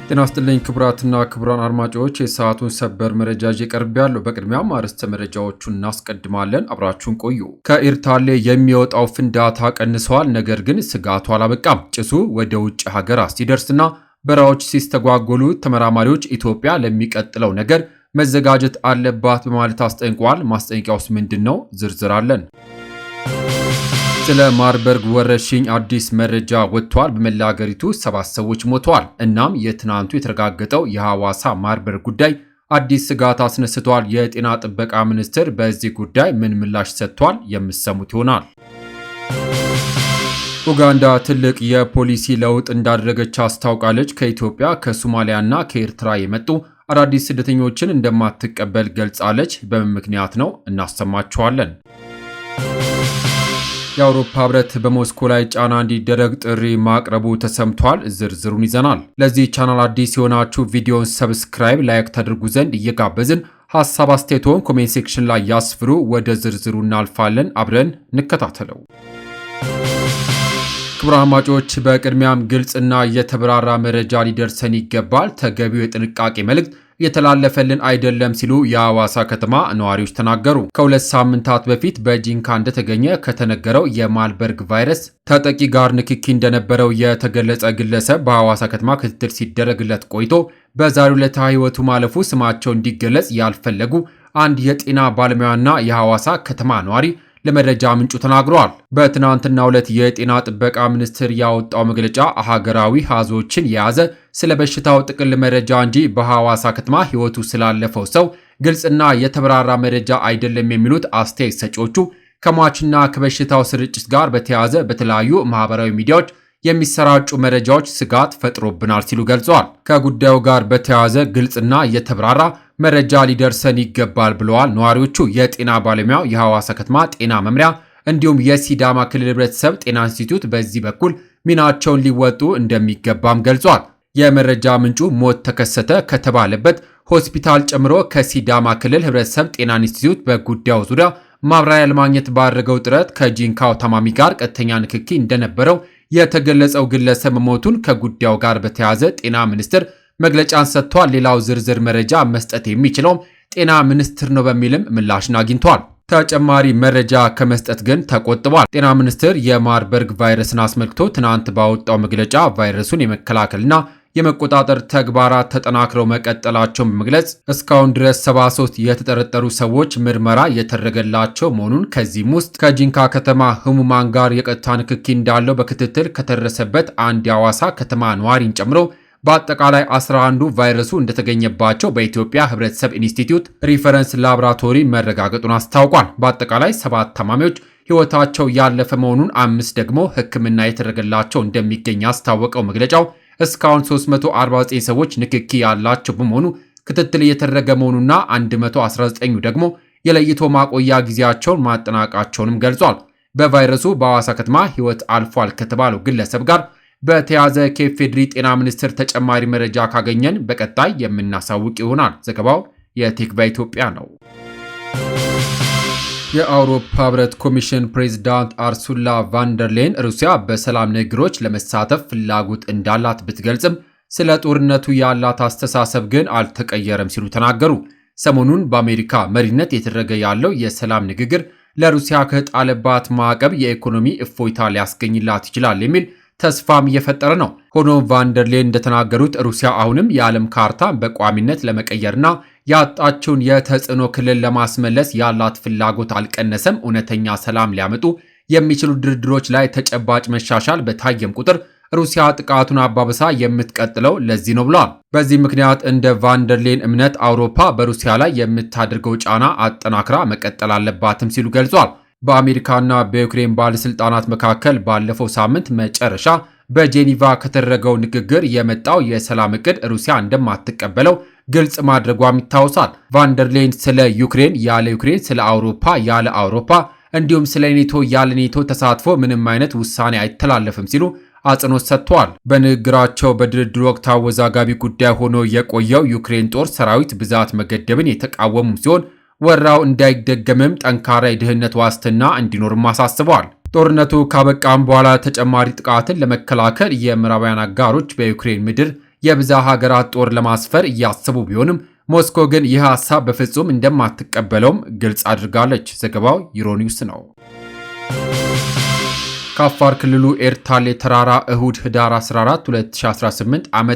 ጤና ይስጥልኝ ክቡራትና ክቡራን አድማጮች የሰዓቱን ሰበር መረጃ ይቀርባሉ። በቅድሚያም አርዕስተ መረጃዎቹን እናስቀድማለን። አብራችሁን ቆዩ። ከኤርታሌ የሚወጣው ፍንዳታ ቀንሷል፣ ነገር ግን ስጋቱ አላበቃም። ጭሱ ወደ ውጭ ሀገራት ሲደርስና በረራዎች ሲስተጓጎሉ ተመራማሪዎች ኢትዮጵያ ለሚቀጥለው ነገር መዘጋጀት አለባት በማለት አስጠንቅቀዋል። ማስጠንቀቂያውስ ምንድነው? ዝርዝር አለን። ስለ ማርበርግ ወረርሽኝ አዲስ መረጃ ወጥቷል። በመላ ሀገሪቱ 7 ሰዎች ሞተዋል። እናም የትናንቱ የተረጋገጠው የሐዋሳ ማርበርግ ጉዳይ አዲስ ስጋት አስነስቷል። የጤና ጥበቃ ሚኒስቴር በዚህ ጉዳይ ምን ምላሽ ሰጥቷል? የምትሰሙት ይሆናል። ኡጋንዳ ትልቅ የፖሊሲ ለውጥ እንዳደረገች አስታውቃለች። ከኢትዮጵያ ከሶማሊያና ከኤርትራ የመጡ አዳዲስ ስደተኞችን እንደማትቀበል ገልጻለች። በምን ምክንያት ነው? እናሰማችኋለን። የአውሮፓ ህብረት በሞስኮ ላይ ጫና እንዲደረግ ጥሪ ማቅረቡ ተሰምቷል። ዝርዝሩን ይዘናል። ለዚህ ቻናል አዲስ የሆናችሁ ቪዲዮን ሰብስክራይብ፣ ላይክ ታድርጉ ዘንድ እየጋበዝን ሐሳብ አስተያየቶን ኮሜንት ሴክሽን ላይ ያስፍሩ። ወደ ዝርዝሩ እናልፋለን። አብረን እንከታተለው። ክቡራን አድማጮች፣ በቅድሚያም ግልጽና የተብራራ መረጃ ሊደርሰን ይገባል። ተገቢው የጥንቃቄ መልእክት የተላለፈልን አይደለም ሲሉ የሐዋሳ ከተማ ነዋሪዎች ተናገሩ። ከ2 ሳምንታት በፊት በጂንካ እንደተገኘ ከተነገረው የማርበርግ ቫይረስ ተጠቂ ጋር ንክኪ እንደነበረው የተገለጸ ግለሰብ በሐዋሳ ከተማ ክትትል ሲደረግለት ቆይቶ በዛሬው ዕለት ሕይወቱ ማለፉ ስማቸው እንዲገለጽ ያልፈለጉ አንድ የጤና ባለሙያና የሐዋሳ ከተማ ነዋሪ ለመረጃ ምንጩ ተናግረዋል። በትናንትናው ዕለት የጤና ጥበቃ ሚኒስቴር ያወጣው መግለጫ ሀገራዊ አሃዞችን የያዘ ስለ በሽታው ጥቅል መረጃ እንጂ በሐዋሳ ከተማ ሕይወቱ ስላለፈው ሰው ግልጽና የተብራራ መረጃ አይደለም የሚሉት አስተያየት ሰጪዎቹ ከሟችና ከበሽታው ስርጭት ጋር በተያያዘ በተለያዩ ማህበራዊ ሚዲያዎች የሚሰራጩ መረጃዎች ስጋት ፈጥሮብናል ሲሉ ገልጸዋል። ከጉዳዩ ጋር በተያያዘ ግልጽና የተብራራ መረጃ ሊደርሰን ይገባል ብለዋል ነዋሪዎቹ። የጤና ባለሙያው የሐዋሳ ከተማ ጤና መምሪያ እንዲሁም የሲዳማ ክልል ህብረተሰብ ጤና ኢንስቲትዩት በዚህ በኩል ሚናቸውን ሊወጡ እንደሚገባም ገልጿል። የመረጃ ምንጩ ሞት ተከሰተ ከተባለበት ሆስፒታል ጨምሮ ከሲዳማ ክልል ህብረተሰብ ጤና ኢንስቲትዩት በጉዳዩ ዙሪያ ማብራሪያ ለማግኘት ባደረገው ጥረት ከጂንካው ታማሚ ጋር ቀጥተኛ ንክኪ እንደነበረው የተገለጸው ግለሰብ መሞቱን ከጉዳዩ ጋር በተያያዘ ጤና ሚኒስቴር መግለጫን ሰጥቷል። ሌላው ዝርዝር መረጃ መስጠት የሚችለው ጤና ሚኒስቴር ነው በሚልም ምላሽን አግኝቷል። ተጨማሪ መረጃ ከመስጠት ግን ተቆጥቧል። ጤና ሚኒስቴር የማርበርግ ቫይረስን አስመልክቶ ትናንት ባወጣው መግለጫ ቫይረሱን የመከላከልና የመቆጣጠር ተግባራት ተጠናክረው መቀጠላቸውን በመግለጽ እስካሁን ድረስ 73 የተጠረጠሩ ሰዎች ምርመራ የተደረገላቸው መሆኑን ከዚህም ውስጥ ከጂንካ ከተማ ህሙማን ጋር የቀጥታ ንክኪ እንዳለው በክትትል ከተደረሰበት አንድ የሐዋሳ ከተማ ነዋሪን ጨምሮ በአጠቃላይ 11ዱ ቫይረሱ እንደተገኘባቸው በኢትዮጵያ ህብረተሰብ ኢንስቲትዩት ሪፈረንስ ላቦራቶሪ መረጋገጡን አስታውቋል። በአጠቃላይ 7 ታማሚዎች ህይወታቸው ያለፈ መሆኑን 5 ደግሞ ሕክምና የተደረገላቸው እንደሚገኝ ያስታወቀው መግለጫው እስካሁን 349 ሰዎች ንክኪ ያላቸው በመሆኑ ክትትል እየተደረገ መሆኑና 119ኙ ደግሞ የለይቶ ማቆያ ጊዜያቸውን ማጠናቀቃቸውንም ገልጿል። በቫይረሱ በሐዋሳ ከተማ ህይወት አልፏል ከተባለው ግለሰብ ጋር በተያዘ ከፌዴሪ ጤና ሚኒስቴር ተጨማሪ መረጃ ካገኘን በቀጣይ የምናሳውቅ ይሆናል። ዘገባው የቴክቫ ኢትዮጵያ ነው። የአውሮፓ ህብረት ኮሚሽን ፕሬዝዳንት አርሱላ ቫንደርሌን ሩሲያ በሰላም ንግግሮች ለመሳተፍ ፍላጎት እንዳላት ብትገልጽም ስለ ጦርነቱ ያላት አስተሳሰብ ግን አልተቀየረም ሲሉ ተናገሩ። ሰሞኑን በአሜሪካ መሪነት የተደረገ ያለው የሰላም ንግግር ለሩሲያ ከጣለባት ማዕቀብ የኢኮኖሚ እፎይታ ሊያስገኝላት ይችላል የሚል ተስፋም እየፈጠረ ነው። ሆኖም ቫንደርሌን እንደተናገሩት ሩሲያ አሁንም የዓለም ካርታ በቋሚነት ለመቀየርና ያጣችውን የተጽዕኖ ክልል ለማስመለስ ያላት ፍላጎት አልቀነሰም። እውነተኛ ሰላም ሊያመጡ የሚችሉ ድርድሮች ላይ ተጨባጭ መሻሻል በታየም ቁጥር ሩሲያ ጥቃቱን አባብሳ የምትቀጥለው ለዚህ ነው ብለዋል። በዚህ ምክንያት እንደ ቫንደርሌን እምነት አውሮፓ በሩሲያ ላይ የምታደርገው ጫና አጠናክራ መቀጠል አለባትም ሲሉ ገልጿል። በአሜሪካና በዩክሬን ባለስልጣናት መካከል ባለፈው ሳምንት መጨረሻ በጄኔቫ ከተደረገው ንግግር የመጣው የሰላም እቅድ ሩሲያ እንደማትቀበለው ግልጽ ማድረጓም ይታወሳል። ቫንደርሌን ስለ ዩክሬን ያለ ዩክሬን፣ ስለ አውሮፓ ያለ አውሮፓ እንዲሁም ስለ ኔቶ ያለ ኔቶ ተሳትፎ ምንም አይነት ውሳኔ አይተላለፍም ሲሉ አጽንኦት ሰጥተዋል። በንግግራቸው በድርድር ወቅት አወዛጋቢ ጉዳይ ሆኖ የቆየው ዩክሬን ጦር ሰራዊት ብዛት መገደብን የተቃወሙ ሲሆን ወራው እንዳይደገምም ጠንካራ የደህንነት ዋስትና እንዲኖርም አሳስበዋል። ጦርነቱ ካበቃም በኋላ ተጨማሪ ጥቃትን ለመከላከል የምዕራባውያን አጋሮች በዩክሬን ምድር የብዛ ሀገራት ጦር ለማስፈር እያሰቡ ቢሆንም ሞስኮ ግን ይህ ሐሳብ በፍጹም እንደማትቀበለውም ግልጽ አድርጋለች። ዘገባው ዩሮኒውስ ነው። ከአፋር ክልሉ ኤርታሌ ተራራ እሁድ ህዳር 14 2018 ዓ.ም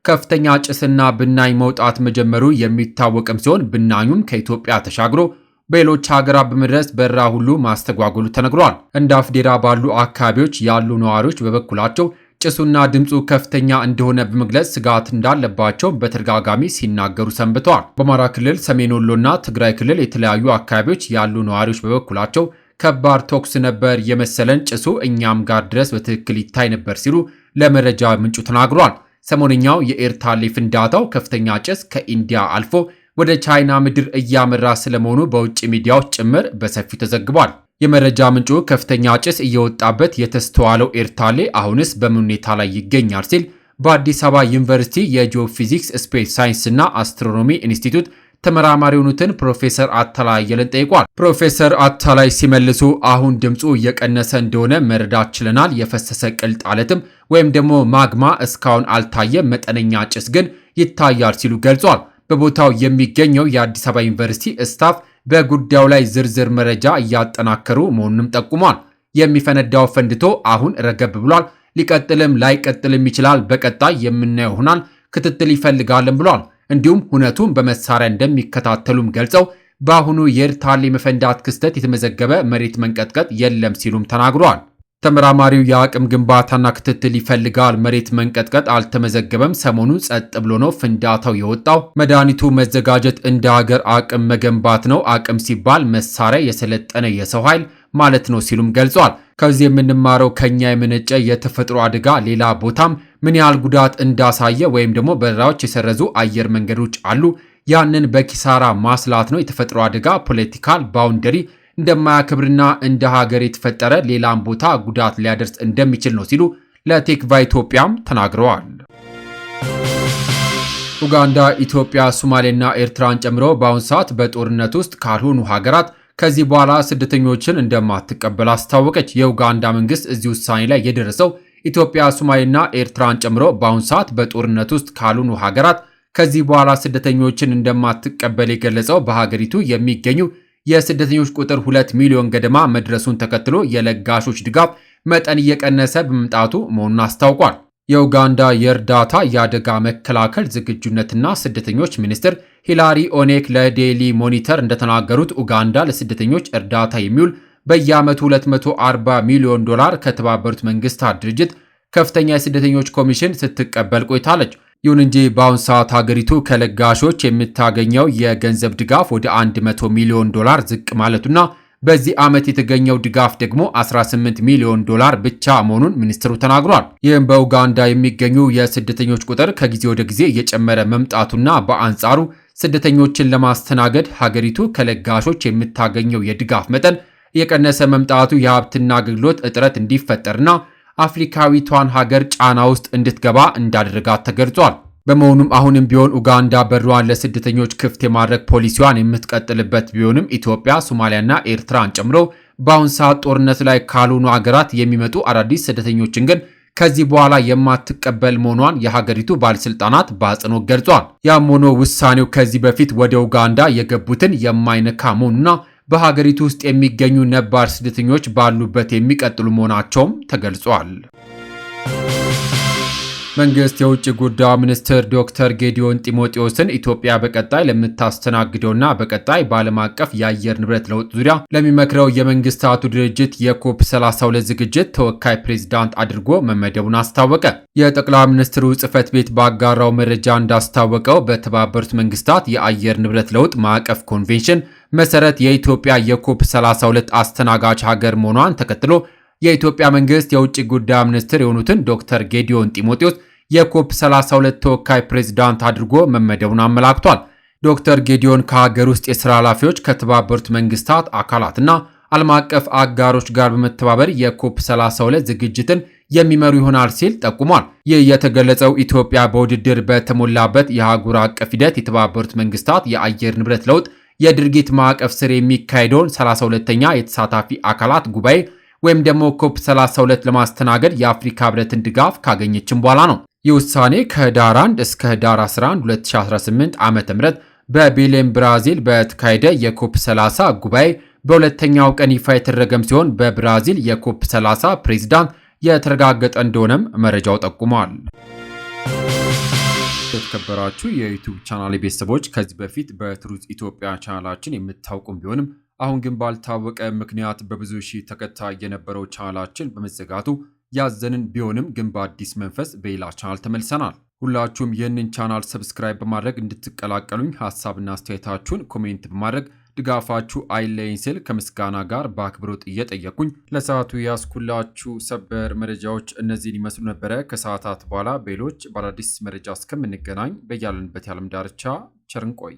ከፍተኛ ጭስና ብናኝ መውጣት መጀመሩ የሚታወቅም ሲሆን ብናኙም ከኢትዮጵያ ተሻግሮ በሌሎች ሀገራት በመድረስ በረራ ሁሉ ማስተጓጎሉ ተነግሯል። እንደ አፍዴራ ባሉ አካባቢዎች ያሉ ነዋሪዎች በበኩላቸው ጭሱና ድምፁ ከፍተኛ እንደሆነ በመግለጽ ስጋት እንዳለባቸው በተደጋጋሚ ሲናገሩ ሰንብተዋል። በአማራ ክልል፣ ሰሜን ወሎና ትግራይ ክልል የተለያዩ አካባቢዎች ያሉ ነዋሪዎች በበኩላቸው ከባድ ተኩስ ነበር የመሰለን፣ ጭሱ እኛም ጋር ድረስ በትክክል ይታይ ነበር ሲሉ ለመረጃ ምንጩ ተናግሯል። ሰሞነኛው የኤርታሌ ፍንዳታው ከፍተኛ ጭስ ከኢንዲያ አልፎ ወደ ቻይና ምድር እያመራ ስለመሆኑ በውጭ ሚዲያዎች ጭምር በሰፊው ተዘግቧል። የመረጃ ምንጩ ከፍተኛ ጭስ እየወጣበት የተስተዋለው ኤርታሌ አሁንስ በምን ሁኔታ ላይ ይገኛል ሲል በአዲስ አበባ ዩኒቨርሲቲ የጂኦፊዚክስ ስፔስ ሳይንስና አስትሮኖሚ ኢንስቲትዩት ተመራማሪ የሆኑትን ፕሮፌሰር አታላይ አየለን ጠይቋል። ፕሮፌሰር አታላይ ሲመልሱ አሁን ድምፁ እየቀነሰ እንደሆነ መረዳት ችለናል። የፈሰሰ ቅልጥ አለትም ወይም ደግሞ ማግማ እስካሁን አልታየም፣ መጠነኛ ጭስ ግን ይታያል ሲሉ ገልጿል። በቦታው የሚገኘው የአዲስ አበባ ዩኒቨርሲቲ ስታፍ በጉዳዩ ላይ ዝርዝር መረጃ እያጠናከሩ መሆኑንም ጠቁሟል። የሚፈነዳው ፈንድቶ አሁን ረገብ ብሏል። ሊቀጥልም ላይቀጥልም ይችላል። በቀጣይ የምናየው ይሆናል። ክትትል ይፈልጋልን ብሏል። እንዲሁም ሁነቱን በመሳሪያ እንደሚከታተሉም ገልጸው በአሁኑ የኤርታሌ መፈንዳት ክስተት የተመዘገበ መሬት መንቀጥቀጥ የለም ሲሉም ተናግሯል። ተመራማሪው የአቅም ግንባታና ክትትል ይፈልጋል። መሬት መንቀጥቀጥ አልተመዘገበም። ሰሞኑን ጸጥ ብሎ ነው ፍንዳታው የወጣው። መድኃኒቱ መዘጋጀት እንደ ሀገር አቅም መገንባት ነው። አቅም ሲባል መሳሪያ፣ የሰለጠነ የሰው ኃይል ማለት ነው ሲሉም ገልጿል። ከዚህ የምንማረው ከኛ የመነጨ የተፈጥሮ አደጋ ሌላ ቦታም ምን ያህል ጉዳት እንዳሳየ ወይም ደግሞ በረራዎች የሰረዙ አየር መንገዶች አሉ። ያንን በኪሳራ ማስላት ነው። የተፈጥሮ አደጋ ፖለቲካል ባውንደሪ እንደማያከብርና እንደ ሀገር የተፈጠረ ሌላም ቦታ ጉዳት ሊያደርስ እንደሚችል ነው ሲሉ ለቴክቫ ኢትዮጵያም ተናግረዋል። ኡጋንዳ፣ ኢትዮጵያ፣ ሶማሌና ኤርትራን ጨምሮ በአሁኑ ሰዓት በጦርነት ውስጥ ካልሆኑ ሀገራት ከዚህ በኋላ ስደተኞችን እንደማትቀበል አስታወቀች። የኡጋንዳ መንግስት እዚህ ውሳኔ ላይ የደረሰው ኢትዮጵያ፣ ሶማሌና ኤርትራን ጨምሮ በአሁኑ ሰዓት በጦርነት ውስጥ ካልሆኑ ሀገራት ከዚህ በኋላ ስደተኞችን እንደማትቀበል የገለጸው በሀገሪቱ የሚገኙ የስደተኞች ቁጥር 2 ሚሊዮን ገደማ መድረሱን ተከትሎ የለጋሾች ድጋፍ መጠን እየቀነሰ በመምጣቱ መሆኑን አስታውቋል። የኡጋንዳ የእርዳታ የአደጋ መከላከል ዝግጁነትና ስደተኞች ሚኒስትር ሂላሪ ኦኔክ ለዴይሊ ሞኒተር እንደተናገሩት ኡጋንዳ ለስደተኞች እርዳታ የሚውል በየዓመቱ 240 ሚሊዮን ዶላር ከተባበሩት መንግስታት ድርጅት ከፍተኛ የስደተኞች ኮሚሽን ስትቀበል ቆይታለች። ይሁን እንጂ በአሁኑ ሰዓት ሀገሪቱ ከለጋሾች የምታገኘው የገንዘብ ድጋፍ ወደ 100 ሚሊዮን ዶላር ዝቅ ማለቱና በዚህ ዓመት የተገኘው ድጋፍ ደግሞ 18 ሚሊዮን ዶላር ብቻ መሆኑን ሚኒስትሩ ተናግሯል። ይህም በኡጋንዳ የሚገኙ የስደተኞች ቁጥር ከጊዜ ወደ ጊዜ እየጨመረ መምጣቱና በአንጻሩ ስደተኞችን ለማስተናገድ ሀገሪቱ ከለጋሾች የምታገኘው የድጋፍ መጠን እየቀነሰ መምጣቱ የሀብትና አገልግሎት እጥረት እንዲፈጠርና አፍሪካዊቷን ሀገር ጫና ውስጥ እንድትገባ እንዳደረጋት ተገልጿል። በመሆኑም አሁንም ቢሆን ኡጋንዳ በሯን ለስደተኞች ክፍት የማድረግ ፖሊሲዋን የምትቀጥልበት ቢሆንም ኢትዮጵያ፣ ሶማሊያና ኤርትራን ጨምሮ በአሁን ሰዓት ጦርነት ላይ ካልሆኑ ሀገራት የሚመጡ አዳዲስ ስደተኞችን ግን ከዚህ በኋላ የማትቀበል መሆኗን የሀገሪቱ ባለስልጣናት በአጽንኦት ገልጿል። ያም ሆኖ ውሳኔው ከዚህ በፊት ወደ ኡጋንዳ የገቡትን የማይነካ መሆኑና በሀገሪቱ ውስጥ የሚገኙ ነባር ስደተኞች ባሉበት የሚቀጥሉ መሆናቸውም ተገልጿል። መንግስት የውጭ ጉዳይ ሚኒስትር ዶክተር ጌዲዮን ጢሞቴዎስን ኢትዮጵያ በቀጣይ ለምታስተናግደውና በቀጣይ በዓለም አቀፍ የአየር ንብረት ለውጥ ዙሪያ ለሚመክረው የመንግስታቱ ድርጅት የኮፕ 32 ዝግጅት ተወካይ ፕሬዝዳንት አድርጎ መመደቡን አስታወቀ። የጠቅላይ ሚኒስትሩ ጽህፈት ቤት ባጋራው መረጃ እንዳስታወቀው በተባበሩት መንግስታት የአየር ንብረት ለውጥ ማዕቀፍ ኮንቬንሽን መሰረት የኢትዮጵያ የኮፕ 32 አስተናጋጅ ሀገር መሆኗን ተከትሎ የኢትዮጵያ መንግስት የውጭ ጉዳይ ሚኒስትር የሆኑትን ዶክተር ጌዲዮን ጢሞቴዎስ የኮፕ 32 ተወካይ ፕሬዝዳንት አድርጎ መመደቡን አመላክቷል። ዶክተር ጌዲዮን ከሀገር ውስጥ የሥራ ኃላፊዎች ከተባበሩት መንግስታት አካላትና ዓለም አቀፍ አጋሮች ጋር በመተባበር የኮፕ 32 ዝግጅትን የሚመሩ ይሆናል ሲል ጠቁሟል። ይህ የተገለጸው ኢትዮጵያ በውድድር በተሞላበት የአህጉር አቀፍ ሂደት የተባበሩት መንግስታት የአየር ንብረት ለውጥ የድርጊት ማዕቀፍ ስር የሚካሄደውን 32ኛ የተሳታፊ አካላት ጉባኤ ወይም ደግሞ ኮፕ 32 ለማስተናገድ የአፍሪካ ህብረትን ድጋፍ ካገኘችም በኋላ ነው። ይህ ውሳኔ ከህዳር 1 እስከ ህዳር 11 2018 ዓ.ም በቤሌም ብራዚል በተካሄደ የኮፕ 30 ጉባኤ በሁለተኛው ቀን ይፋ የተደረገም ሲሆን በብራዚል የኮፕ 30 ፕሬዝዳንት የተረጋገጠ እንደሆነም መረጃው ጠቁሟል። የተከበራችሁ የዩቲዩብ ቻናል ቤተሰቦች ከዚህ በፊት በትሩዝ ኢትዮጵያ ቻናላችን የምታውቁም ቢሆንም አሁን ግን ባልታወቀ ምክንያት በብዙ ሺህ ተከታይ የነበረው ቻናላችን በመዘጋቱ ያዘንን ቢሆንም ግን በአዲስ መንፈስ በሌላ ቻናል ተመልሰናል። ሁላችሁም ይህንን ቻናል ሰብስክራይብ በማድረግ እንድትቀላቀሉኝ ሀሳብና አስተያየታችሁን ኮሜንት በማድረግ ድጋፋችሁ አይለይኝ ስል ከምስጋና ጋር በአክብሮት እየጠየቁኝ ለሰዓቱ ያስኩላችሁ ሰበር መረጃዎች እነዚህን ይመስሉ ነበረ። ከሰዓታት በኋላ በሌሎች በአዳዲስ መረጃ እስከምንገናኝ በያለንበት የዓለም ዳርቻ ቸር እንቆይ።